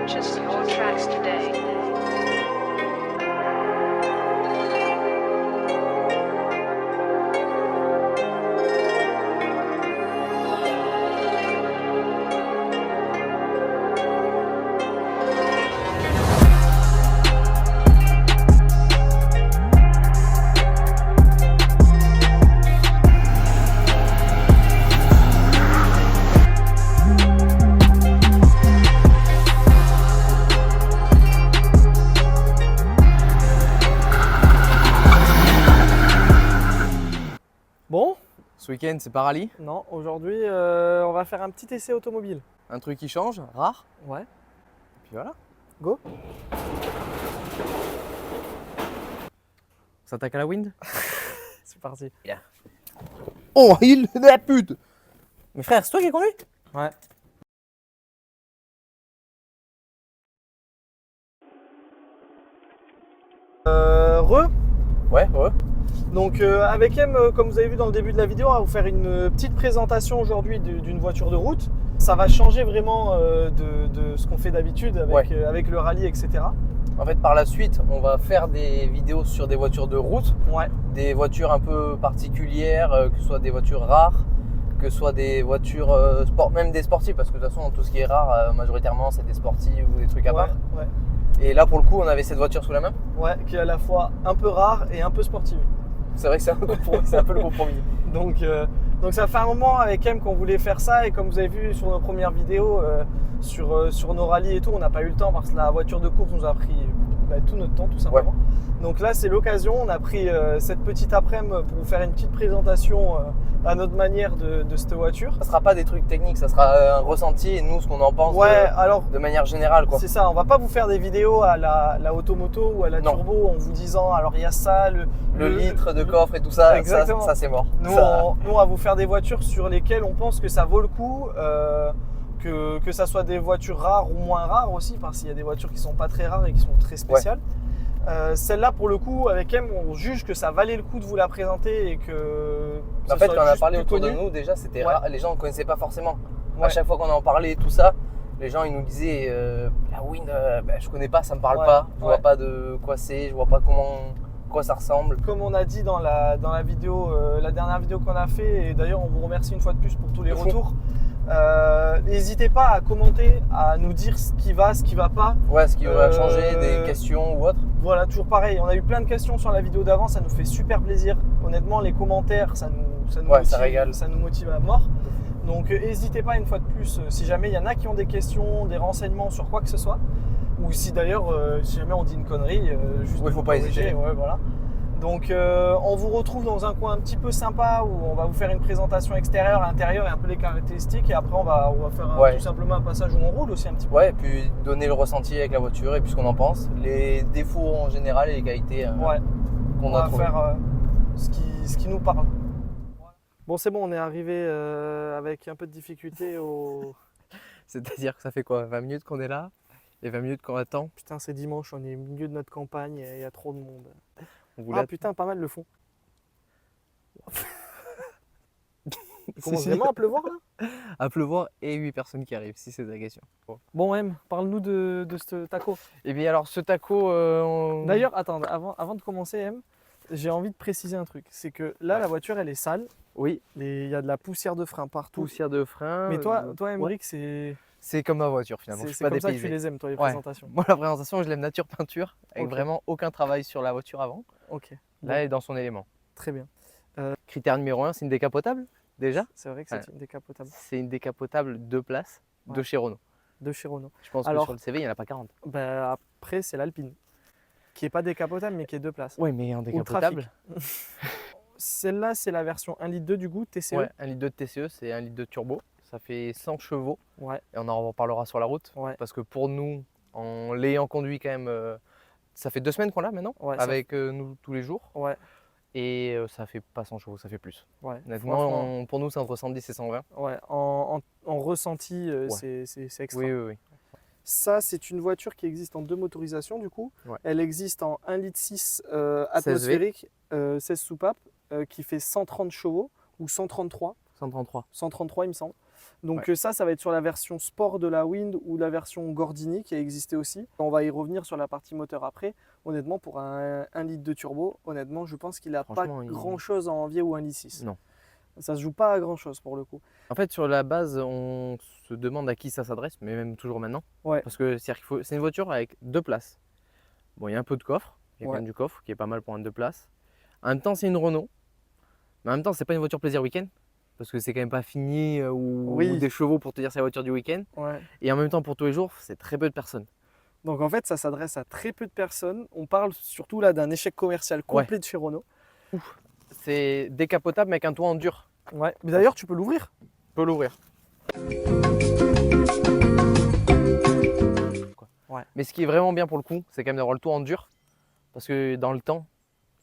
Purchase your tracks today. Bon, Ce week-end, c'est pas rallye. non, aujourd'hui, on va faire un petit essai automobile. Un truc qui change, rare. Ouais, Et puis voilà. go. On s'attaque à la wind. C'est parti. Oh, il de la pute. Mais frère, c'est toi qui conduis? Ouais. Ouais, ouais. Donc avec M, comme vous avez vu dans le début de la vidéo, on va vous faire une petite présentation aujourd'hui d'une voiture de route. Ça va changer vraiment de ce qu'on fait d'habitude avec, Ouais. avec le rallye, etc. En fait, par la suite, on va faire des vidéos sur des voitures de route, Ouais, des voitures un peu particulières, que ce soit des voitures rares, que ce soit des voitures sport, même des sportives, parce que de toute façon, tout ce qui est rare, majoritairement, c'est des sportives ou des trucs à ouais, part. ouais, Et là, pour le coup, on avait cette voiture sous la main. ouais, qui est à la fois un peu rare et un peu sportive. C'est vrai que c'est un compromis, c'est un peu le compromis. Donc ça fait un moment avec M qu'on voulait faire ça et comme vous avez vu sur nos premières vidéos sur nos rallyes et tout, on n'a pas eu le temps parce que la voiture de course nous a pris tout notre temps tout simplement. Donc là c'est l'occasion, on a pris cette petite après-midi pour vous faire une petite présentation à notre manière de cette voiture. Ça sera pas des trucs techniques, ça sera un ressenti et nous, ce qu'on en pense Ouais, alors de manière générale, quoi. c'est ça, on va pas vous faire des vidéos à la automoto ou à la Non. turbo en vous disant alors il y a ça, Le litre de coffre et tout ça, Exactement. ça c'est mort. Nous, Ça- on va vous faire des voitures sur lesquelles on pense que ça vaut le coup, que ça soit des voitures rares ou moins rares aussi, parce qu'il y a des voitures qui sont pas très rares et qui sont très spéciales. Celle-là, pour le coup, avec M, on juge que ça valait le coup de vous la présenter et que. En ça fait, soit quand on a juste parlé plus autour de connu. nous, déjà c'était Ouais. rare, les gens ne connaissaient pas forcément. Ouais. À chaque fois qu'on en parlait, tout ça, les gens ils nous disaient la Wind, je connais pas, ça me parle Ouais. pas, je Ouais. vois pas de quoi c'est, je vois pas quoi ça ressemble. Comme on a dit dans la vidéo, la dernière vidéo qu'on a fait, et d'ailleurs on vous remercie une fois de plus pour tous les De fou. retours. N'hésitez pas à commenter, à nous dire ce qui va pas. Ouais, ce qui va changer, Euh, des questions ou autre. Voilà, toujours pareil. On a eu plein de questions sur la vidéo d'avant, ça nous fait super plaisir. Honnêtement, les commentaires, ça nous Ouais, motive, ça régale. ça nous motive à mort. Donc, n'hésitez pas une fois de plus, si jamais il y en a qui ont des questions, des renseignements sur quoi que ce soit, ou si d'ailleurs, si jamais on dit une connerie, juste Ouais, de faut nous pas corriger, hésiter. ouais, voilà. Donc, on vous retrouve dans un coin un petit peu sympa où on va vous faire une présentation extérieure, intérieure et un peu les caractéristiques. Et après, on va faire Ouais. tout simplement un passage où on roule aussi un petit peu. Ouais, et puis donner le ressenti avec la voiture et puis ce qu'on en pense, les défauts en général et les qualités Ouais. qu'on On a va trouvées. faire ce qui nous parle. Bon, c'est bon, on est arrivé avec un peu de difficulté au. C'est-à-dire que ça fait quoi, 20 minutes qu'on est là et 20 minutes qu'on attend. Putain, c'est dimanche, on est au milieu de notre campagne et il y a trop de monde. On voulait Ah putain, pas mal le fond. Il commence Si, si. vraiment à pleuvoir là? à pleuvoir et 8 personnes qui arrivent, si c'est ta question. Bon. Bon, M, parle-nous de ce taco. Et bien alors ce taco, D'ailleurs, attends, avant de commencer, M, j'ai envie de préciser un truc. C'est que là, la voiture, elle est sale. oui, Il y a de la poussière de frein partout. poussière de frein. Mais toi, ouais. Emmerich, c'est C'est comme ma voiture finalement, je suis c'est pas comme ça que dépaysé. tu les aimes, toi, les Ouais. présentations. Moi la présentation, je l'aime nature peinture, avec Ok. vraiment aucun travail sur la voiture avant. Ok, Là, elle est dans son élément. très bien. Critère numéro 1, c'est une décapotable déjà. C'est vrai que c'est Ouais. une décapotable C'est une décapotable 2 places de Ouais. chez Renault. de chez Renault. Je pense Alors- que sur le CV, il n'y en a pas 40. Ben, après, c'est l'Alpine, qui est pas décapotable, mais qui est 2 places. Oui, mais en décapotable. Celle-là, c'est la version 1,2 litre du goût, TCE. Ouais, 1 litre de TCE, c'est 1 litre de turbo. Ça fait 100 chevaux. Ouais, Et on en reparlera sur la route. ouais, Parce que pour nous, en l'ayant conduit quand même, ça fait 2 semaines qu'on l'a maintenant, Ouais, ça avec nous tous les jours. ouais, Et ça fait pas 100 chevaux, ça fait plus. ouais. Honnêtement, Franchement, pour nous, c'est entre 110 et 120. ouais. En ressenti, Ouais. c'est extra. Oui, oui, oui. Ça, c'est une voiture qui existe en 2 motorisations du coup. Ouais. Elle existe en 1,6 litre atmosphérique, 16 soupapes, qui fait 130 chevaux ou 133. 133. 133 il me semble. Donc ça va être sur la version sport de la Wind ou la version Gordini qui a existé aussi. On va y revenir sur la partie moteur après. Honnêtement, pour un 1 litre de turbo, honnêtement, je pense qu'il n'a pas Franchement, grand-chose à envier au 1,6 litre. Non. Ça se joue pas à grand-chose pour le coup. En fait, sur la base, on se demande à qui ça s'adresse, mais même toujours maintenant. Ouais. Parce que c'est une voiture avec 2 places. Bon, il y a un peu de coffre, il y a quand Ouais. même du coffre qui est pas mal pour un 2 places. En même temps, c'est une Renault. Mais en même temps, c'est pas une voiture plaisir week-end. Parce que c'est quand même pas fini ou des chevaux pour te dire c'est la voiture du week-end. Ouais. Et en même temps, pour tous les jours, c'est très peu de personnes. Donc en fait, ça s'adresse à très peu de personnes. On parle surtout là d'un échec commercial complet de chez Renault. C'est décapotable mais avec un toit en dur. Ouais. Mais d'ailleurs, tu peux l'ouvrir. On peut l'ouvrir. Ouais. Mais ce qui est vraiment bien pour le coup, c'est quand même d'avoir le toit en dur. Parce que dans le temps,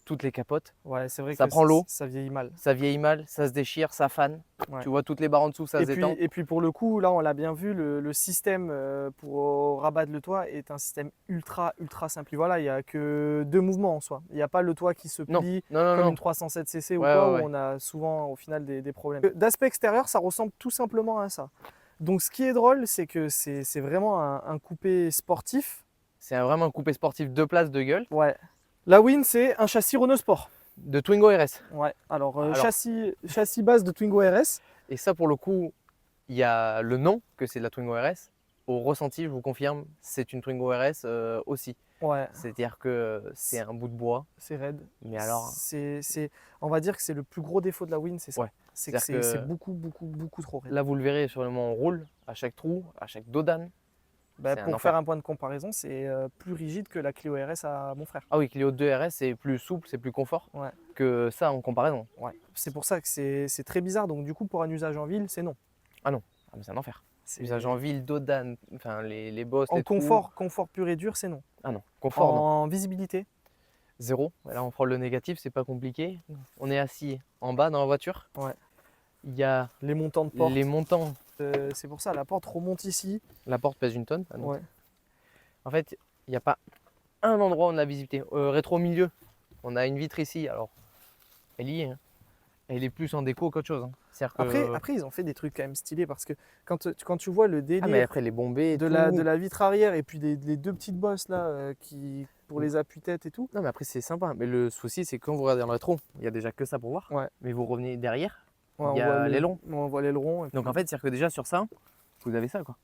toutes les capotes, Ouais, c'est vrai ça que prend l'eau. ça vieillit mal. ça vieillit mal, ça se déchire, ça fane. Ouais. Tu vois toutes les barres en dessous, ça se détend. Et puis pour le coup, là on l'a bien vu, le système pour rabattre le toit est un système ultra simple. Voilà, il n'y a que 2 mouvements en soi. Il n'y a pas le toit qui se Non, plie non, comme non. une 307cc ou Ouais, quoi, ouais, où on a souvent au final des problèmes. D'aspect extérieur, ça ressemble tout simplement à ça. Donc ce qui est drôle, c'est que c'est vraiment un coupé sportif. C'est vraiment un coupé sportif 2 places de gueule Ouais. La Wind, c'est un châssis Renault Sport. de Twingo RS. Ouais. Alors, Alors. châssis base de Twingo RS. Et ça, pour le coup, il y a le nom que c'est de la Twingo RS. Au ressenti, je vous confirme, c'est une Twingo RS aussi. Ouais. C'est-à-dire que c'est un bout de bois. C'est raide. Mais alors, On va dire que c'est le plus gros défaut de la Wind, c'est ça. Ouais. C'est que C'est-à-dire c'est que- beaucoup trop raide. là, vous le verrez sur le moment, on roule à chaque trou, à chaque dodane. Bah, c'est un pour enfer. faire un point de comparaison, c'est plus rigide que la Clio RS à mon frère. Ah oui, Clio 2 RS, c'est plus souple, c'est plus confort Ouais. que ça en comparaison. Ouais. C'est pour ça que c'est très bizarre. Donc du coup, pour un usage en ville, c'est non. Ah, mais c'est un enfer. C'est- Usage en ville, dodane, enfin les bosses, En les trous. confort pur et dur, c'est non. Ah non, confort, non. En visibilité, 0. Là, on prend le négatif, c'est pas compliqué. On est assis en bas dans la voiture. Ouais. Il y a les montants de porte. les montants. C'est pour ça, la porte remonte ici. La porte pèse 1 tonne. Ouais. En fait, il n'y a pas un endroit où on a la visibilité. Rétro milieu, on a une vitre ici. Alors, elle y est. Hein. Elle est plus en déco qu'autre chose. Hein. C'est-à-dire que- Après, ils ont fait des trucs quand même stylés parce que quand tu vois le délire Ah, mais après, les bombées. de la vitre arrière et puis les 2 petites bosses là pour les appuis-têtes et tout. Non, mais après, c'est sympa. Mais le souci, c'est que quand vous regardez dans le rétro, il n'y a déjà que ça pour voir. Ouais. Mais vous revenez derrière. Ouais, Il y a l'aileron. On voit l'aileron. Donc, en fait, c'est-à-dire que déjà sur ça, vous avez ça. Quoi.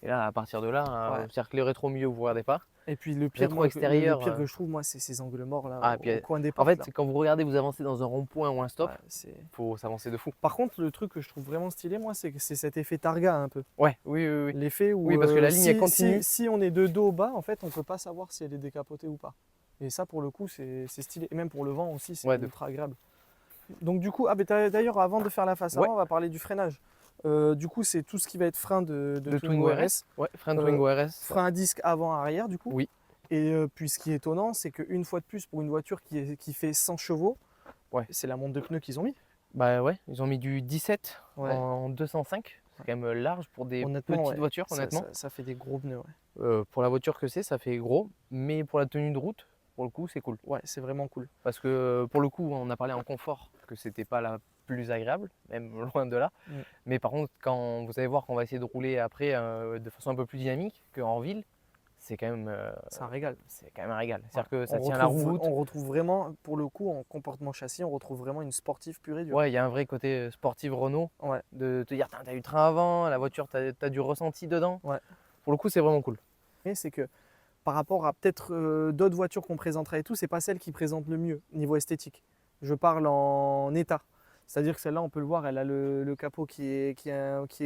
Et là, à partir de là, c'est-à-dire que les rétro milieu, vous ne regardez pas. et puis le pire, rétro moi, le extérieur, pire que je trouve, moi, c'est ces angles morts là Ah, au puis, coin des En portes. fait, là. quand vous regardez, vous avancez dans un rond-point ou un stop, Ouais, il faut s'avancer de fou. Par contre, le truc que je trouve vraiment stylé, moi, c'est que c'est cet effet targa un peu. Ouais, oui. L'effet où Oui, parce que la ligne, elle continue. si on est de dos bas, en fait, on peut pas savoir si elle est décapotée ou pas. Et ça, pour le coup, c'est stylé. Et même pour le vent aussi, c'est Ouais, ultra agréable. Donc du coup, d'ailleurs, avant de faire la face avant, on va parler du freinage. Du coup, c'est tout ce qui va être frein de Twingo RS. Ouais, frein de Twingo RS. Frein à disque avant-arrière, du coup. Oui. Et puis ce qui est étonnant, c'est qu'une fois de plus, pour une voiture qui fait 100 chevaux, c'est la montre de pneus qu'ils ont mis. Bah ouais, ils ont mis du 17 Ouais. en 205. C'est quand même large pour des Honnêtement, petites ouais. voitures, honnêtement. Ça fait des gros pneus, ouais. Pour la voiture que c'est, ça fait gros. Mais pour la tenue de route, pour le coup, c'est cool. Ouais, c'est vraiment cool. Parce que pour le coup, on a parlé en confort, que c'était pas la plus agréable, même loin de là. Mm. Mais par contre, quand vous allez voir qu'on va essayer de rouler après de façon un peu plus dynamique qu'en ville, c'est quand même C'est un régal. c'est quand même un régal. C'est-à-dire que ça On tient la route. On retrouve vraiment, pour le coup, en comportement châssis, on retrouve vraiment une sportive pure et dure. Ouais, il y a un vrai côté sportif Renault. Ouais. De te dire, t'as eu le train avant, la voiture, t'as du ressenti dedans. Ouais. Pour le coup, c'est vraiment cool. Mais c'est que par rapport à peut-être d'autres voitures qu'on présentera et tout, c'est pas celle qui présente le mieux niveau esthétique. Je parle en état. C'est-à-dire que celle-là, on peut le voir, elle a le capot qui est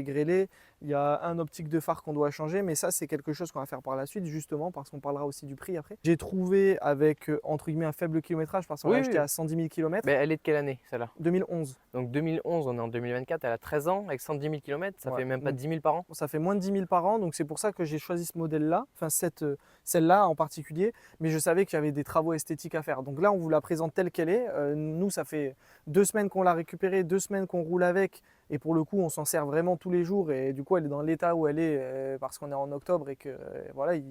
grêlé. Il y a un optique de phare qu'on doit changer, mais ça, c'est quelque chose qu'on va faire par la suite, justement, parce qu'on parlera aussi du prix après. J'ai trouvé avec, entre guillemets, un faible kilométrage, parce qu'on l'a acheté à 110 000 km. Mais elle est de quelle année, celle-là? 2011. Donc 2011, on est en 2024, elle a 13 ans, avec 110 000 km, ça Ouais. fait même pas 10 000 par an. Ça fait moins de 10 000 par an, donc c'est pour ça que j'ai choisi ce modèle-là, enfin celle-là en particulier, mais je savais qu'il y avait des travaux esthétiques à faire. Donc là, on vous la présente telle qu'elle est. Nous, ça fait 2 semaines qu'on l'a récupérée, 2 semaines qu'on roule avec, et pour le coup, on s'en sert vraiment tous les jours, et du coup, elle est dans l'état où elle est parce qu'on est en octobre et que voilà, il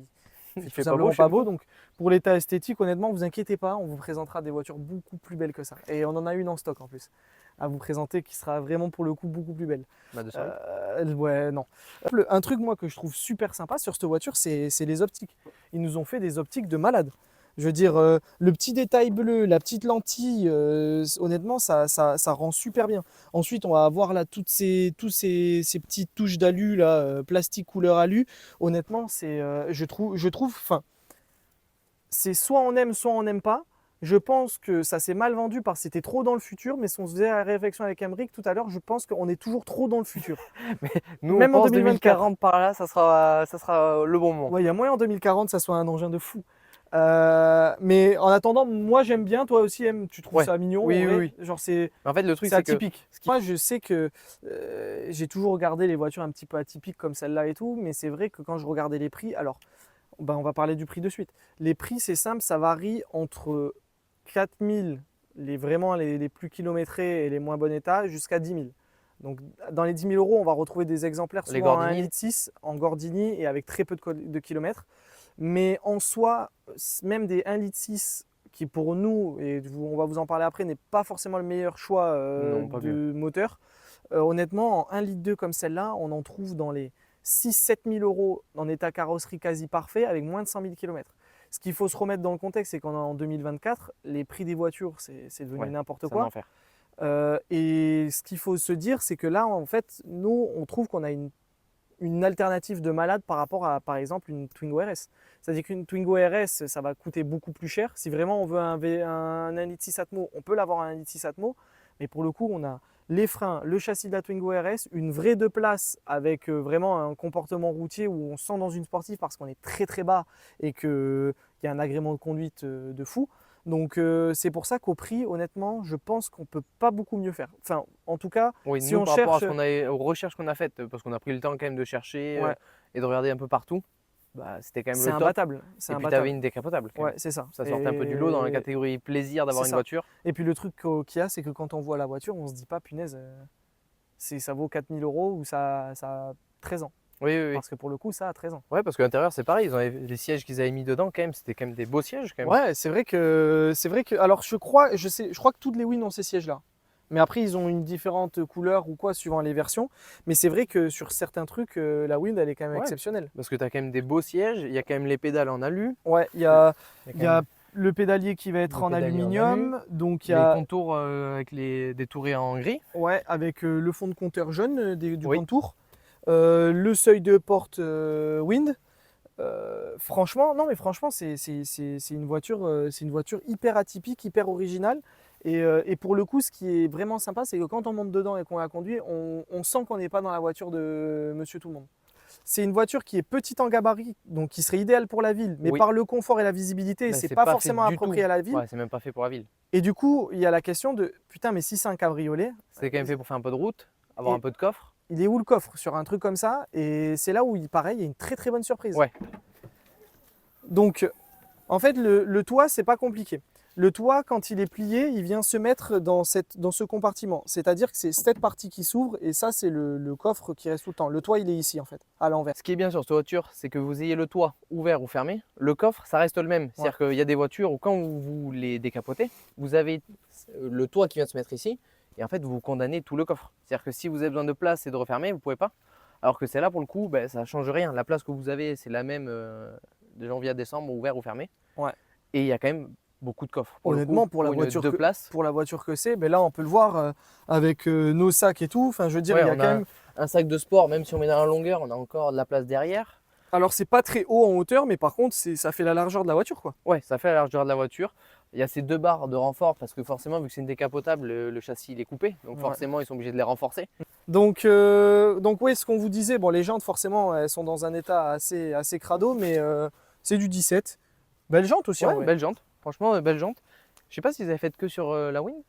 fait tout simplement pas beau. Donc pour l'état esthétique, honnêtement, vous inquiétez pas, on vous présentera des voitures beaucoup plus belles que ça. Et on en a une en stock en plus. à vous présenter qui sera vraiment pour le coup beaucoup plus belle. Bah, de ça. Ouais, non. Un truc moi que je trouve super sympa sur cette voiture, c'est les optiques. Ils nous ont fait des optiques de malade. Je veux dire, le petit détail bleu, la petite lentille, honnêtement, ça rend super bien. Ensuite, on va avoir là toutes ces petites touches d'alu, là, plastique couleur alu. Honnêtement, je trouve, enfin, c'est soit on n'aime pas. Je pense que ça s'est mal vendu parce que c'était trop dans le futur, mais si on se faisait la réflexion avec Emric tout à l'heure, je pense qu'on est toujours trop dans le futur. Nous, Même on en pense 2024. 2040 par là, ça sera le bon moment. Ouais, il y a moyen en 2040 ça soit un engin de fou. Mais en attendant, moi j'aime bien, toi aussi tu trouves Ouais. ça mignon. Oui, en vrai. oui. Genre c'est En fait, le truc, c'est c'est que atypique. Moi je sais que j'ai toujours regardé les voitures un petit peu atypiques comme celle-là et tout, mais c'est vrai que quand je regardais les prix, alors ben, on va parler du prix de suite. Les prix c'est simple, ça varie entre 4000, vraiment les plus kilométrés et les moins bon état, jusqu'à 10 000. Donc dans les 10 000 euros, on va retrouver des exemplaires Les souvent à Gordini. 1,6 litre en Gordini et avec très peu de kilomètres. Mais en soi, même des 1,6 litre qui pour nous, et on va vous en parler après, n'est pas forcément le meilleur choix Non, pas de moteur. Honnêtement, en 1,2 litre comme celle-là, on en trouve dans les 6-7 000 euros en état carrosserie quasi parfait avec moins de 100 000 km. Ce qu'il faut se remettre dans le contexte, c'est qu'en 2024, les prix des voitures, c'est devenu n'importe c'est un quoi. enfer. Et ce qu'il faut se dire, c'est que là, en fait, nous, on trouve qu'on a une alternative de malade par rapport à, par exemple, une Twingo RS. C'est-à-dire qu'une Twingo RS, ça va coûter beaucoup plus cher. Si vraiment on veut un 1,6 Atmo, on peut l'avoir un 1,6 Atmo. Mais pour le coup, on a les freins, le châssis de la Twingo RS, une vraie 2 places avec vraiment un comportement routier où on se sent dans une sportive parce qu'on est très très bas et qu'il y a un agrément de conduite de fou. Donc c'est pour ça qu'au prix, honnêtement, je pense qu'on ne peut pas beaucoup mieux faire. Enfin, en tout cas, Oui, si nous, on par rapport à cherche... aux recherches qu'on a faites, parce qu'on a pris le temps quand même de chercher Ouais. et de regarder un peu partout, bah, c'était quand même C'est le top. imbattable. C'est Et puis, tu imbattable. avais une décapotable. Quand Ouais, même. c'est ça. Ça sortait un peu du lot dans la catégorie plaisir d'avoir C'est une ça. voiture. Et puis le truc qu'il y a, c'est que quand on voit la voiture, on se dit pas, punaise, ça vaut 4 000 euros ou ça a 13 ans. Oui, oui, oui. Parce que pour le coup, ça a 13 ans. Ouais, parce que l'intérieur, c'est pareil. Les sièges qu'ils avaient mis dedans, quand même, c'était quand même des beaux sièges. Quand même. Ouais, c'est vrai que. Alors, je crois que toutes les Win ont ces sièges-là. Mais après, ils ont une différente couleur ou quoi, suivant les versions. Mais c'est vrai que sur certains trucs, la Wind, elle est quand même Ouais. exceptionnelle. Parce que tu as quand même des beaux sièges. Il y a quand même les pédales en alu. Ouais, il y a quand même le pédalier qui va être le en pédalier en aluminium. Donc, il y les a. contours avec des tourées en gris. Ouais, avec le fond de compteur jaune du Oui. contour. Le seuil de porte Wind. Franchement, non, mais franchement, c'est une voiture hyper atypique, hyper originale. Et pour le coup, ce qui est vraiment sympa, c'est que quand on monte dedans et qu'on la conduit, on sent qu'on n'est pas dans la voiture de Monsieur Tout le Monde. C'est une voiture qui est petite en gabarit, donc qui serait idéale pour la ville, mais Oui. par le confort et la visibilité, Bah, c'est pas forcément fait du approprié tout. à la ville. Ouais, c'est même pas fait pour la ville. Et du coup, il y a la question de putain, mais si c'est un cabriolet, C'est quand même fait pour faire un peu de route, avoir un peu de coffre. il est où le coffre sur un truc comme ça? Et c'est là où, pareil, il y a une très très bonne surprise. Ouais. Donc, en fait, le toit, c'est pas compliqué. Le toit, quand il est plié, il vient se mettre dans ce compartiment. C'est-à-dire que c'est cette partie qui s'ouvre et ça, c'est le coffre qui reste tout le temps. Le toit, il est ici, en fait, à l'envers. Ce qui est bien sur cette voiture, c'est que vous ayez le toit ouvert ou fermé, le coffre, ça reste le même. C'est-à-dire qu'il y a des voitures où quand vous les décapotez, vous avez le toit qui vient de se mettre ici et en fait, vous condamnez tout le coffre. C'est-à-dire que si vous avez besoin de place et de refermer, vous ne pouvez pas. Alors que celle-là, pour le coup, ça ne change rien. La place que vous avez, c'est la même de janvier à décembre, ouvert ou fermé. Ouais. Et il y a quand même beaucoup de coffres. Honnêtement, pour la voiture que c'est, là on peut le voir avec nos sacs et tout. Enfin, je veux dire, Ouais, il y a on quand même un sac de sport, même si on met dans la longueur, on a encore de la place derrière. Alors c'est pas très haut en hauteur, mais par contre ça fait la largeur de la voiture, quoi. Ouais, ça fait la largeur de la voiture. Il y a ces deux barres de renfort parce que forcément, vu que c'est une décapotable, le châssis il est coupé. Donc forcément, ils sont obligés de les renforcer. Donc oui, ce qu'on vous disait, bon, les jantes forcément, elles sont dans un état assez crado, mais c'est du 17. Belle jante aussi, en vrai. Belle jante. Franchement, belle jante. Je sais pas s'ils avaient fait que sur la Wind.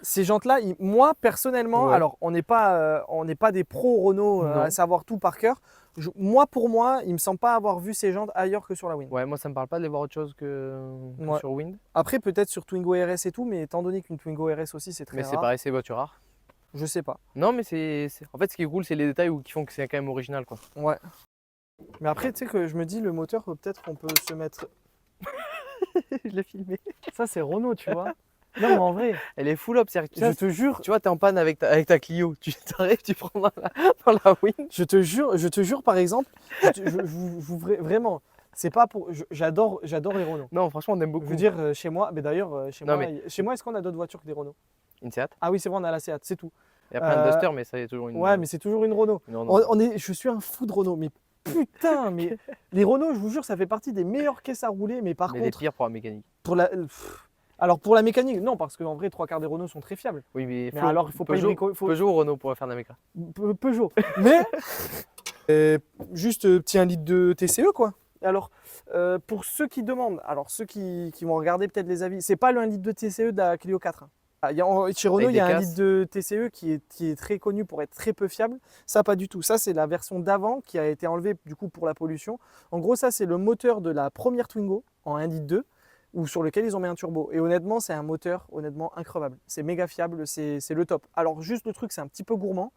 Ces jantes-là, moi personnellement, alors on n'est pas des pros Renault à savoir tout par cœur. Pour moi, il me semble pas avoir vu ces jantes ailleurs que sur la Wind. Ouais, moi ça me parle pas de les voir autre chose que sur Wind. Après, peut-être sur Twingo RS et tout, mais étant donné qu'une Twingo RS aussi, c'est très rare. Mais c'est pareil, c'est voiture rare. Je sais pas. Non, mais en fait, ce qui est cool, c'est les détails qui font que c'est quand même original, quoi. Ouais. Mais après, tu sais que je me dis, le moteur, peut-être qu'on peut se mettre. Je l'ai filmé. Ça, c'est Renault, tu vois. Non, mais en vrai, Elle est full up. C'est-à-dire que je te jure, tu vois, t'es en panne avec ta Clio. Tu t'arrives, tu prends dans la Win. je te jure, par exemple, vraiment, c'est pas pour. J'adore les Renault. Non, franchement, on aime beaucoup. Je veux dire, chez moi, mais d'ailleurs, chez Non, moi, mais- chez moi, est-ce qu'on a d'autres voitures que des Renault? Une Seat. Ah oui, c'est vrai, on a la Seat, c'est tout. Il y a plein de Duster, mais ça y est toujours une. Ouais, mais c'est toujours une Renault. Non, non. Je suis un fou de Renault, mais putain, mais les Renault, je vous jure, ça fait partie des meilleures caisses à rouler, mais par Mais les contre, pires pour la mécanique. pour la. Alors pour la mécanique, non, parce qu'en vrai, 3/4 des Renault sont très fiables. Oui, mais, Mais alors, il faut pas Peugeot, faut- Peugeot ou Renault pour faire de la méca. Peugeot. Mais juste petit 1 litre de TCE quoi. Alors pour ceux qui demandent, alors ceux qui vont regarder peut-être les avis, c'est pas le 1 litre de TCE de la Clio 4. Hein. Ah, chez Renault, il y a des 1 casses. litre de TCE qui est très connu pour être très peu fiable. Ça, pas du tout. Ça, c'est la version d'avant qui a été enlevée du coup pour la pollution. En gros, ça, c'est le moteur de la première Twingo en 1 litre 2 ou sur lequel ils ont mis un turbo. Et honnêtement, c'est un moteur honnêtement increvable. C'est méga fiable, c'est le top. Alors juste le truc, c'est un petit peu gourmand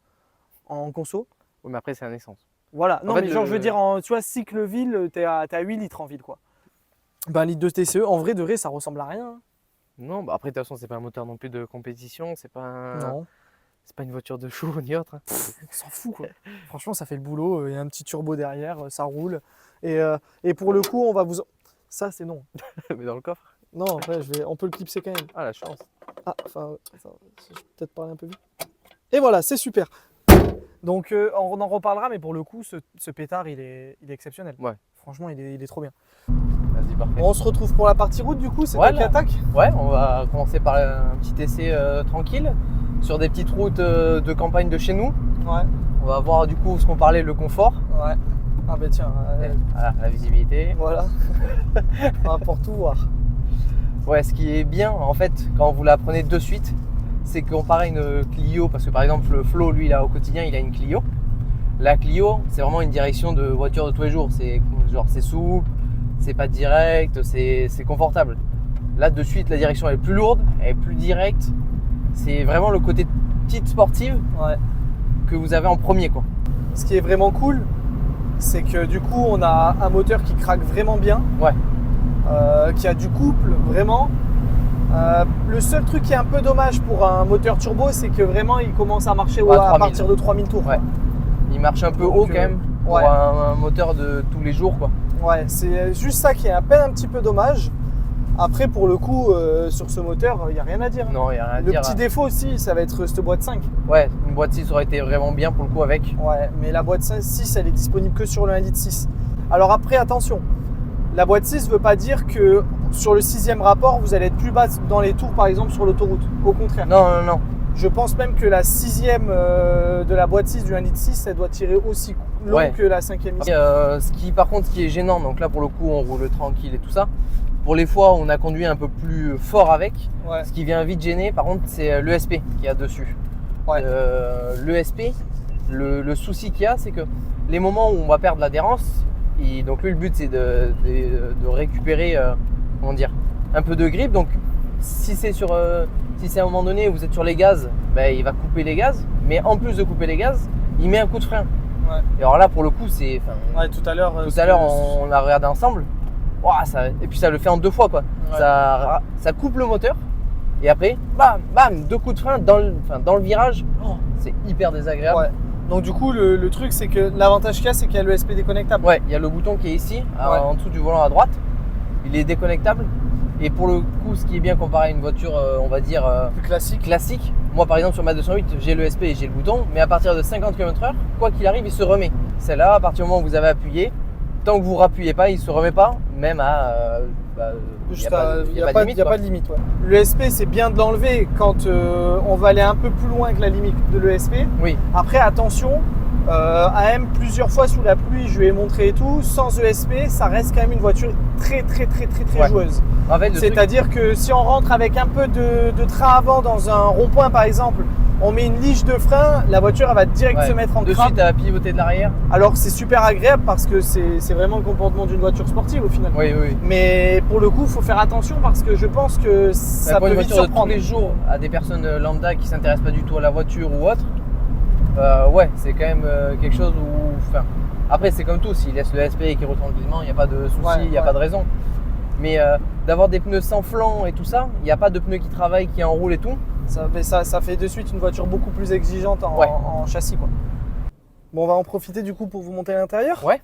en conso. Oui, mais après, c'est un essence. Voilà, non fait, mais genre je veux dire, tu vois, cycle ville, t'es à 8 litres en ville quoi. Ben, 1 litre de TCE, en vrai de vrai, ça ressemble à rien. Hein. Non, bah après, de toute façon, c'est pas un moteur non plus de compétition. C'est pas, Non, c'est pas une voiture de show ni autre. Hein. on s'en fout quoi. Franchement, ça fait le boulot, il y a un petit turbo derrière, ça roule. Et pour le coup, on va vous. Ça, c'est non. mais dans le coffre. Non, après, on peut le clipser quand même. Ah, la chance. Ah, enfin, attends, je vais peut-être parler un peu vite. Et voilà, c'est super. Donc, on en reparlera, mais pour le coup, ce pétard, il est exceptionnel. Ouais. Franchement, il est trop bien. Vas-y, parfait. On se retrouve pour la partie route, du coup, c'est Ouais, toi qui là. attaque. Ouais, on va commencer par un petit essai tranquille sur des petites routes de campagne de chez nous. Ouais, On va voir du coup ce qu'on parlait, le confort, ouais. Ah, bah tiens, voilà, la visibilité. voilà. On va pour tout voir. Ouais, ce qui est bien en fait quand vous la prenez de suite, c'est comparé à une Clio, parce que par exemple le Flo, lui, là au quotidien, il a une Clio. La Clio, c'est vraiment une direction de voiture de tous les jours. C'est genre c'est souple, c'est pas direct, c'est confortable. Là de suite, la direction elle est plus lourde, elle est plus directe. C'est vraiment le côté petite sportive Ouais. que vous avez en premier quoi. Ce qui est vraiment cool, c'est que du coup, on a un moteur qui craque vraiment bien. Ouais. Qui a du couple, vraiment. Le seul truc qui est un peu dommage pour un moteur turbo, c'est que vraiment, il commence à marcher Ouais, à 3000. partir de 3000 tours. Ouais. Il marche un peu Donc, haut quand même pour ouais. un moteur de tous les jours quoi. Ouais, c'est juste ça qui est à peine un petit peu dommage. Après, pour le coup, sur ce moteur, il n'y a rien à dire. Non, il n'y a rien à Le dire. petit défaut aussi, ça va être cette boîte 5. Ouais, une boîte 6 aurait été vraiment bien pour le coup avec. Ouais, mais la boîte 6, elle est disponible que sur le 1 litre 6. Alors après, attention, la boîte 6 ne veut pas dire que sur le 6e rapport, vous allez être plus bas dans les tours, par exemple, sur l'autoroute. Au contraire. Non, non, non. Je pense même que la 6e de la boîte 6 du 1 litre 6, elle doit tirer aussi long Ouais. que la 5e. Et, par contre, ce qui est gênant, donc là pour le coup on roule tranquille et tout ça. Pour les fois où on a conduit un peu plus fort avec, Ouais. ce qui vient vite gêner, par contre, c'est l'ESP qu'il y a dessus. Ouais. L'ESP, le souci qu'il y a, c'est que les moments où on va perdre l'adhérence, et donc lui le but c'est de récupérer, comment dire, un peu de grip. Donc si c'est à un moment donné où vous êtes sur les gaz, ben, il va couper les gaz, mais en plus de couper les gaz, il met un coup de frein. Ouais. Et alors là pour le coup c'est, Ouais, tout à l'heure, on l'a regardé ensemble. Ouah, et puis ça le fait en 2 fois quoi. Ouais. Ça coupe le moteur et après bam bam 2 coups de frein dans le virage. Oh, c'est hyper désagréable. Ouais. Donc du coup, le truc, c'est que l'avantage qu'il y a, c'est qu'il y a l'ESP déconnectable. Ouais, il y a le bouton qui est ici, Ouais. en dessous du volant à droite. Il est déconnectable. Et pour le coup, ce qui est bien comparé à une voiture, on va dire Plus classique. classique. Moi par exemple sur ma 208, j'ai l'ESP et j'ai le bouton, mais à partir de 50 km/h, quoi qu'il arrive, il se remet. Celle-là, à partir du moment où vous avez appuyé, tant que vous ne rappuyez pas, il ne se remet pas, même à. Il n'y a pas de limite. y a quoi. pas de limite. Ouais. L'ESP, c'est bien de l'enlever quand on va aller un peu plus loin que la limite de l'ESP. Oui, Après, attention, AM, plusieurs fois sous la pluie, je lui ai montré et tout, sans ESP, ça reste quand même une voiture très Ouais. joueuse. en fait, le truc- C'est-à-dire que si on rentre avec un peu de train avant dans un rond-point par exemple, on met une lige de frein, la voiture elle va direct ouais, se mettre en de crabe. suite à pivoter de l'arrière. Alors que c'est super agréable parce que c'est vraiment le comportement d'une voiture sportive au final. Oui, oui. Mais pour le coup, il faut faire attention parce que je pense que ça pour peut une vite voiture de tous surprendre. les jours à des personnes lambda qui s'intéressent pas du tout à la voiture ou autre, ouais, c'est quand même quelque chose où. Enfin, après, c'est comme tout, s'il laisse le SP et qu'il roule tranquillement, il n'y a pas de souci, Ouais, il n'y a ouais. pas de raison. Mais d'avoir des pneus sans flanc et tout ça, il n'y a pas de pneus qui travaillent, qui enroulent et tout. Ça fait de suite une voiture beaucoup plus exigeante en châssis, quoi. Bon, on va en profiter du coup pour vous monter à l'intérieur. Ouais.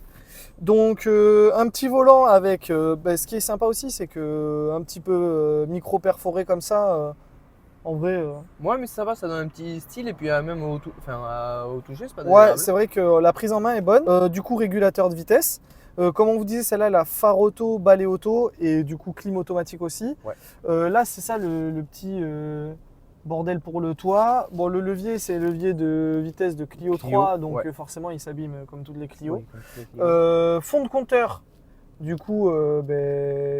Donc un petit volant avec, ce qui est sympa aussi, c'est que un petit peu micro perforé comme ça, en vrai. Ouais, mais ça va, ça donne un petit style et puis même au toucher, c'est pas Ouais, désagréable. c'est vrai que la prise en main est bonne. Du coup, régulateur de vitesse. Comme on vous disait, celle-là, elle a phare auto, balai auto et du coup clim automatique aussi. Ouais. Là, c'est ça le petit bordel pour le toit. Bon, le levier, c'est le levier de vitesse de Clio 3, donc ouais. Forcément, il s'abîme comme toutes les Clio. Oui, comme toutes les Clio. Fond de compteur, du coup,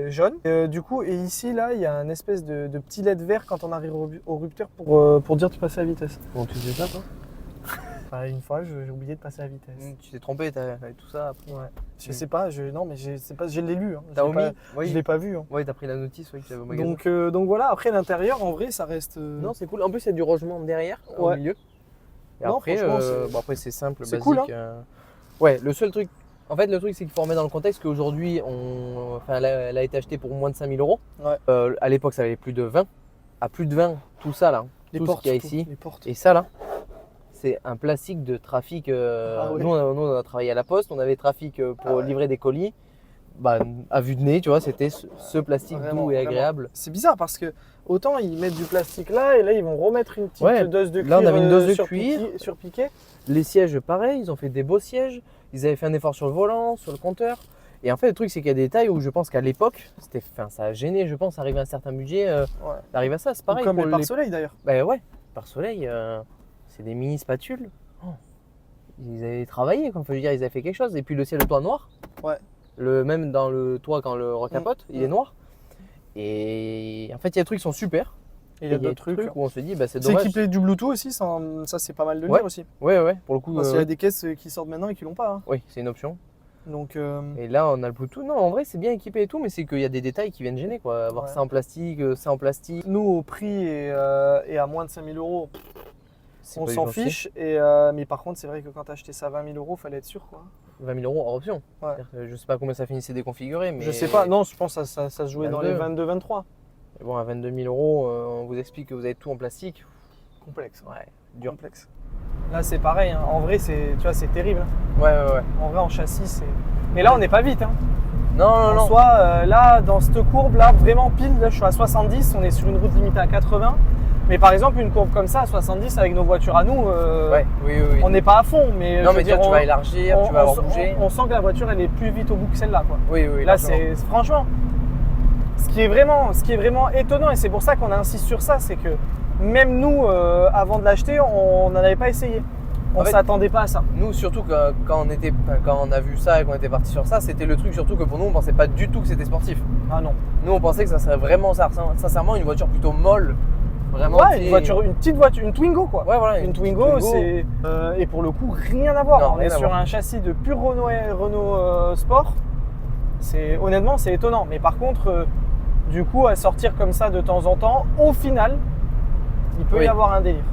jaune. Du coup, et ici, là, il y a un espèce de petit LED vert quand on arrive au rupteur pour dire de passer à vitesse. Bon, tu sais ça, toi? Une fois, j'ai oublié de passer à vitesse. Tu t'es trompé, t'as tout ça après. Ouais. Je sais pas, non, mais je l'ai lu. Hein. T'as omis? Je l'ai pas vu. Hein. Oui, t'as pris la notice que tu avais au magasin. Donc voilà, après l'intérieur, en vrai, ça reste. Non, c'est cool. En plus, il y a du rangement derrière, Ouais. au milieu. Et Non, après, franchement, après, c'est simple, c'est basique. cool, Ouais, le seul truc. En fait, le truc, c'est qu'il faut remettre dans le contexte qu'aujourd'hui, elle a été achetée pour moins de 5 000 €. Ouais. À l'époque, ça valait plus de 20. À plus de 20, tout ça là, Les tout portes, ce qu'il y a tout, ici. les portes. Et ça là, c'est un plastique de trafic. Ouais. Nous, on a travaillé à la poste, on avait trafic pour livrer des colis. Bah, à vue de nez, tu vois, c'était ce plastique Vraiment, doux et vraiment. agréable. C'est bizarre parce que autant ils mettent du plastique là et là ils vont remettre une petite Ouais, dose de cuir. là, on avait une dose de surpiquée. Les sièges, pareil, ils ont fait des beaux sièges. Ils avaient fait un effort sur le volant, sur le compteur. Et en fait, le truc, c'est qu'il y a des détails où je pense qu'à l'époque, ça a gêné, je pense, arriver à un certain budget, d'arriver à ça. C'est pareil. Comme pour les pare-soleil d'ailleurs. Bah ouais, pare-soleil, c'est des mini spatules. Oh. Ils avaient travaillé, quoi. Faut dire, ils avaient fait quelque chose. Et puis le ciel, le toit noir. Ouais. Même dans le toit, quand le recapote, il est noir. Et en fait, il y a des trucs qui sont super. Et il y a des d'autres trucs où on se dit, bah, c'est C'est dommage. équipé du Bluetooth aussi, ça c'est pas mal de le Ouais. dire aussi. Ouais, pour le coup. Parce qu'il y a des caisses qui sortent maintenant et qui l'ont pas. Hein. Oui, c'est une option. Donc, Et là, on a le Bluetooth. Non, en vrai, c'est bien équipé et tout, mais c'est qu'il y a des détails qui viennent gêner, quoi. Avoir ça en plastique, ça en plastique. nous, au prix et à moins de 5 000 €, C'est on pas s'en essentiel. fiche. Mais par contre, c'est vrai que quand tu as acheté ça à 20 000 €, fallait être sûr. Quoi. 20 000 € hors option. Ouais. C'est-à-dire que je sais pas combien ça finissait déconfiguré, mais. Je sais pas, non, je pense que ça se jouait dans les 22. 22-23. Mais bon, à 22 000 €, on vous explique que vous avez tout en plastique. Complexe. Ouais, dur. Complexe. Là, c'est pareil. Hein. En vrai, c'est terrible. Hein. Ouais. En vrai, en châssis, c'est. Mais là, on n'est pas vite. Hein. Non. En soi, là, dans cette courbe, là, vraiment pile, là, je suis à 70. On est sur une route limitée à 80. Mais par exemple, une courbe comme ça, à 70, avec nos voitures à nous, Oui. on n'est pas à fond. Mais Non, je mais veux dire, tu vas élargir, tu vas avoir bougé. on sent que la voiture, elle est plus vite au bout que celle-là. Quoi. Oui. Là, largement. c'est franchement, ce qui est vraiment étonnant, et c'est pour ça qu'on insiste sur ça, c'est que même nous, avant de l'acheter, on n'en avait pas essayé. On En fait, s'attendait pas à ça. Nous, surtout quand on a vu ça et qu'on était parti sur ça, c'était le truc surtout que pour nous, on pensait pas du tout que c'était sportif. Ah non. Nous, on pensait que ça serait vraiment ça. Sincèrement, une voiture plutôt molle. Vraiment. Ouais, une petite voiture, une Twingo quoi. Ouais, voilà. Une Twingo, c'est et pour le coup rien à voir. Non, on est rien à sur voir. un châssis de pur Renault Sport. Honnêtement, c'est étonnant. Mais par contre, du coup, à sortir comme ça de temps en temps, au final, il peut y avoir un délire.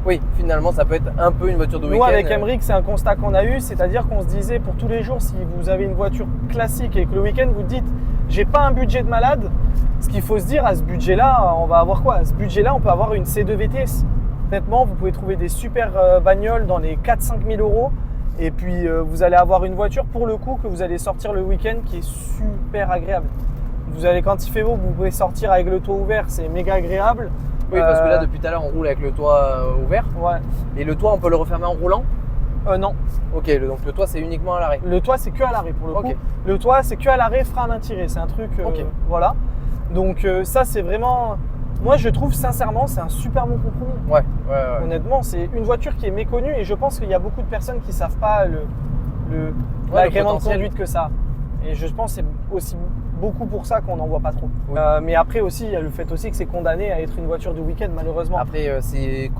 Oui, finalement, ça peut être un peu une voiture de week-end. Nous, avec Emric, c'est un constat qu'on a eu, c'est-à-dire qu'on se disait pour tous les jours, si vous avez une voiture classique et que le week-end vous dites, j'ai pas un budget de malade, ce qu'il faut se dire, à ce budget-là, on va avoir quoi? À ce budget-là, on peut avoir une C2 VTS. Honnêtement, vous pouvez trouver des super bagnoles dans les 4-5 000 €. Et puis, vous allez avoir une voiture, pour le coup, que vous allez sortir le week-end qui est super agréable. Vous allez, quand il fait beau, vous pouvez sortir avec le toit ouvert, c'est méga agréable. Oui, parce que là, depuis tout à l'heure, on roule avec le toit ouvert. Ouais. Et le toit, on peut le refermer en roulant? Non. Ok, donc le toit, c'est uniquement à l'arrêt. Le toit, c'est que à l'arrêt pour le coup. Ok. Le toit, c'est que à l'arrêt, frein à main tiré. C'est un truc. Ok. Voilà. Donc, ça, c'est vraiment. Moi, je trouve sincèrement, c'est un super bon compromis. Ouais. Honnêtement, c'est une voiture qui est méconnue et je pense qu'il y a beaucoup de personnes qui ne savent pas l'agrément de potentiel. conduite que ça a. Et je pense que c'est aussi beaucoup pour ça qu'on n'en voit pas trop. Oui. Mais après aussi, il y a le fait aussi que c'est condamné à être une voiture de week-end, malheureusement. Après, c'est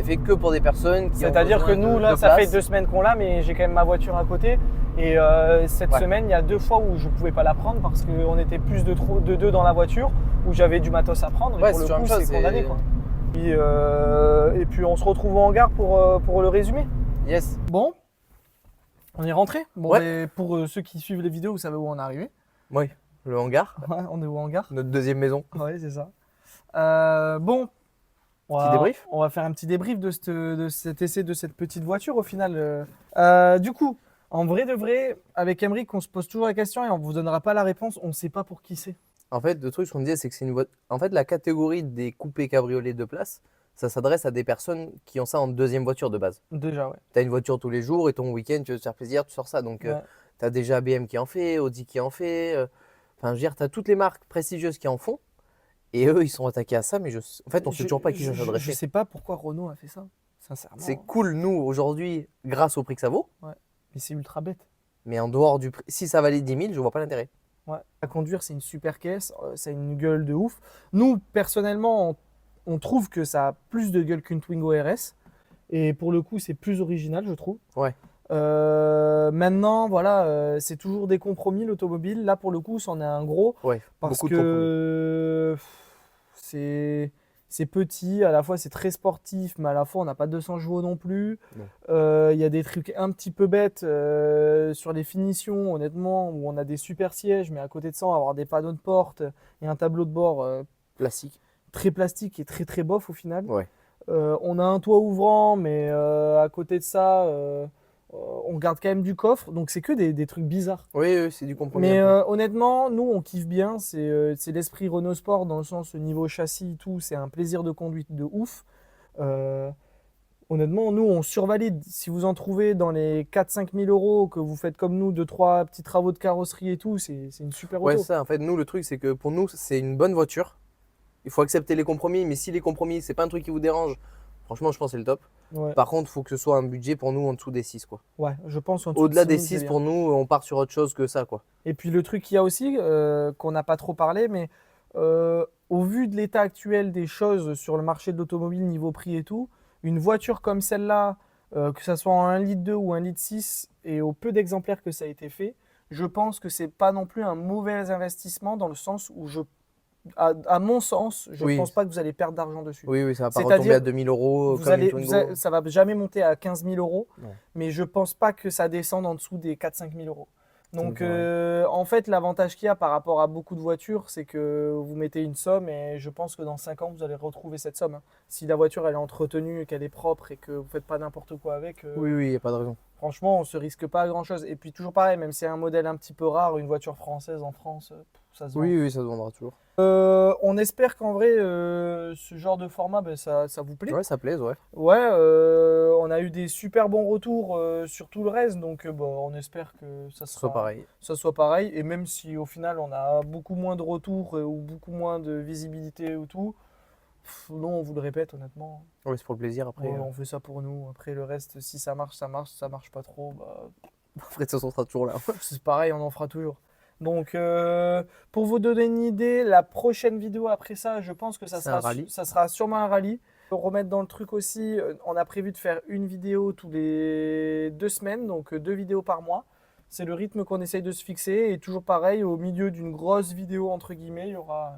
fait que pour des personnes qui C'est-à-dire ont que besoin nous, de là, ça fait place. 2 semaines qu'on l'a, mais j'ai quand même ma voiture à côté. Et cette semaine, il y a 2 fois où je ne pouvais pas la prendre parce qu'on était plus de 2 dans la voiture, où j'avais du matos à prendre. Et Ouais, pour le c'est coup, toujours la même c'est chose, condamné. Quoi. Et puis, on se retrouve en gare pour le résumé. Yes. Bon, on est rentré. Bon, Ouais. mais pour ceux qui suivent les vidéos, vous savez où on est arrivé. Oui. Le hangar, Ouais, on est au hangar. notre deuxième maison. Ouais, c'est ça. Bon, Petit débrief. on va faire un petit débrief de cet essai de cette petite voiture au final. Du coup, en vrai de vrai, avec Emric, on se pose toujours la question et on ne vous donnera pas la réponse. On ne sait pas pour qui c'est. En fait, le truc, ce qu'on disait, c'est que c'est une voiture. En fait, la catégorie des coupés cabriolets de place, ça s'adresse à des personnes qui ont ça en deuxième voiture de base. Déjà, ouais. Tu as une voiture tous les jours et ton week-end, tu veux te faire plaisir, tu sors ça. Donc, Ouais. tu as déjà BM qui en fait, Audi qui en fait. Enfin, je veux dire, tu as toutes les marques prestigieuses qui en font. Et eux, ils sont attaqués à ça, mais en fait, on ne sait toujours pas à qui ça Je s'adresse. sais pas pourquoi Renault a fait ça, sincèrement. C'est cool, nous, aujourd'hui, grâce au prix que ça vaut. Mais c'est ultra bête. Mais en dehors du prix, si ça valait 10 000, je vois pas l'intérêt. Ouais. À conduire, c'est une super caisse, ça a une gueule de ouf. Nous, personnellement, on trouve que ça a plus de gueule qu'une Twingo RS. Et pour le coup, c'est plus original, je trouve. Ouais. Maintenant, voilà, c'est toujours des compromis, l'automobile. Là, pour le coup, c'en est un gros. Ouais, Parce beaucoup de compromis. que c'est petit, à la fois c'est très sportif, mais à la fois on n'a pas 200 chevaux non plus. Il y a des trucs un petit peu bêtes sur les finitions, honnêtement, où on a des super sièges, mais à côté de ça, on va avoir des panneaux de porte et un tableau de bord Classique. très plastique et très très bof au final. Ouais. On a un toit ouvrant, mais à côté de ça, on garde quand même du coffre, donc c'est que des trucs bizarres. Oui, c'est du compromis. Mais un peu. honnêtement, nous on kiffe bien, c'est l'esprit Renault Sport dans le sens niveau châssis, tout, c'est un plaisir de conduite de ouf. Honnêtement, nous on survalide. Si vous en trouvez dans les 4-5 000 euros, que vous faites comme nous, 2-3 petits travaux de carrosserie et tout, c'est une super Ouais, auto. ça, en fait, nous, le truc, c'est que pour nous, c'est une bonne voiture. Il faut accepter les compromis, mais si les compromis, c'est pas un truc qui vous dérange, franchement, je pense que c'est le top. Ouais, Par contre, il faut que ce soit un budget pour nous en dessous des 6, quoi. ouais, je pense en dessous de Au-delà des 6 000, c'est 6, bien. pour nous, on part sur autre chose que ça, quoi. Et puis le truc qu'il y a aussi, qu'on n'a pas trop parlé, mais au vu de l'état actuel des choses sur le marché de l'automobile, niveau prix et tout, une voiture comme celle-là, que ça soit en 1,2 litre ou 1,6 litre, et au peu d'exemplaires que ça a été fait, je pense que c'est pas non plus un mauvais investissement dans le sens où à mon sens, je ne Oui. pense pas que vous allez perdre d'argent dessus. Oui, ça va pas C'est-à-dire, retomber à 2 000 euros Vous comme allez, une Twingo. ça va jamais monter à 15 000 euros, Non. mais je pense pas que ça descende en dessous des 4-5 000 euros. Donc, me paraît. en fait, l'avantage qu'il y a par rapport à beaucoup de voitures, c'est que vous mettez une somme et je pense que dans 5 ans, vous allez retrouver cette somme. Hein. Si la voiture elle est entretenue, qu'elle est propre et que vous faites pas n'importe quoi avec, Oui, il n'y a pas de raison. franchement, on se risque pas à grand chose. Et puis, toujours pareil, même si c'est un modèle un petit peu rare, une voiture française en France, ça se vend. Oui, ça se vendra toujours. On espère qu'en vrai, ce genre de format, ben, ça vous plaît. Ouais, ça plaise, ouais. Ouais, on a eu des super bons retours sur tout le reste, donc on espère que ça Soit pareil. ça soit pareil. Et même si au final on a beaucoup moins de retours ou beaucoup moins de visibilité ou tout, non, on vous le répète honnêtement, Ouais, c'est pour le plaisir après. on fait ça pour nous. Après le reste, si ça marche, ça marche. Si ça marche pas trop, bah, Après, ça sera toujours là. c'est pareil, on en fera toujours. Donc, pour vous donner une idée, la prochaine vidéo après ça, je pense que C'est un rallye. ça sera sûrement un rallye. Pour remettre dans le truc aussi, on a prévu de faire une vidéo tous les 2 semaines, donc 2 vidéos par mois. C'est le rythme qu'on essaye de se fixer. Et toujours pareil, au milieu d'une grosse vidéo, entre guillemets, il y aura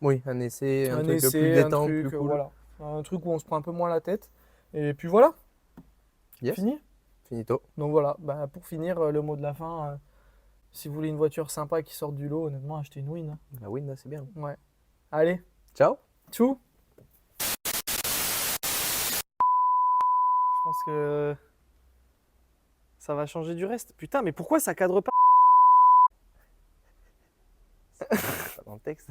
Oui, un essai, un truc essai, plus détente, plus cool. voilà. Un truc où on se prend un peu moins la tête. Et puis voilà, Yes. fini. Finito. Donc voilà, bah, pour finir, le mot de la fin, si vous voulez une voiture sympa qui sort du lot, honnêtement, achetez une Win. Hein. La win, là, c'est bien. Ouais. Allez, Ciao. tchou. Je pense que ça va changer du reste. Putain, mais pourquoi ça cadre pas? Pas dans le texte.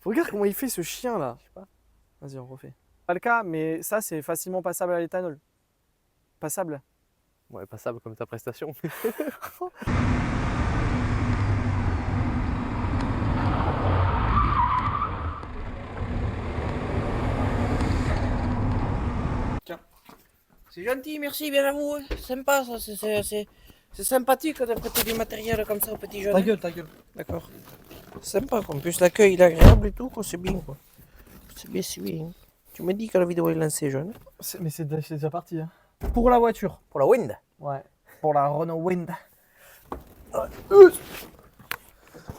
Regarde comment il fait ce chien là. Je sais pas. Vas-y, on refait. Pas le cas, mais ça c'est facilement passable à l'éthanol. Passable. Ouais, passable comme ta prestation. C'est gentil, merci, bien à vous. Hein. Sympa, ça, c'est sympathique de prêter du matériel comme ça aux petits jeunes. ta gueule. D'accord. Sympa, en plus l'accueil il est agréable et tout, quoi, c'est bien, quoi. C'est bien, c'est bien. Tu me dis que la vidéo est lancée, jeune. Mais c'est déjà parti. Hein. Pour la voiture. Pour la wind. Ouais. Pour la Renault Wind.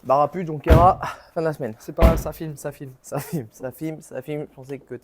Barapu, Jonquera, fin de la semaine. C'est pas grave, ça filme, ça filme. Ça filme. Je pensais que